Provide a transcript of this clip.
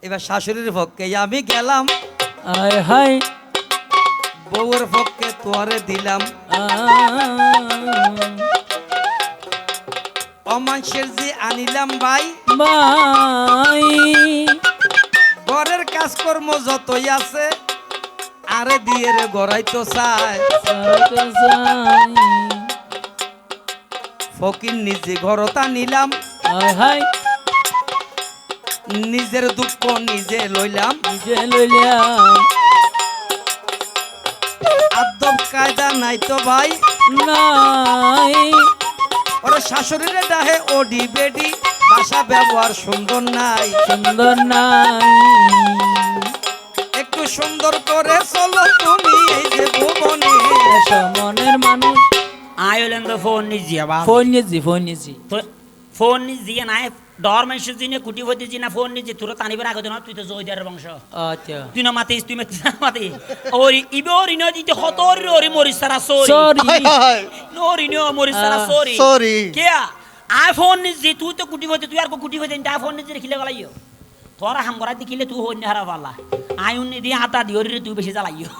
এবার শাশুড়ির পক্ষে আমি গেলাম, আয় হায় বউয়ের পক্ষে তোয়ারে দিলাম। অমাংসের যে আনিলাম ভাই, ভাই ঘরের কাজকর্ম যতই আছে আরে দিয়ে রে গড়াই তো চায়। ফকির নিজে ঘরতা নিলাম, আয় হায় নিজের দুঃখ নিজে লইলাম। নিজে লইলাম আদব কায়দা নাই তো ভাই, নাই ওরে শাশুড়িরে ডাহে ওডি বেডি, ভাষা ব্যবহার সুন্দর নাই। সুন্দর নাই একটু সুন্দর করে চলো তুমি এই যে ভুবনে। এসো মনের মানুষ আয় হলেন তো ফোন নিজিয়া বা ফোন নিয়েছি তো ফোন নিজিয়া নাই ডর মানুষের জিনে কুটি হতে জিনা ফোন নিজি তোর টানিবার আগে না তুই তো জয়দারের বংশ আচ্ছা তুই না মাতিস তুই মাতি ওরি ইবরি ন দিতে হতর ওরি মরিস সারা সরি সরি নরি নো মরিস সারা সরি সরি কে আইফোন নিজি তুই তো কুটি হতে তুই আর কো কুটি হতে আইফোন নিজি খিলে গলাইও তোরা হাম করা দিলে তুই হইন হারা পালা আইউন নি দিয়ে হাতা দিওরি তুই বেশি জ্বালাইও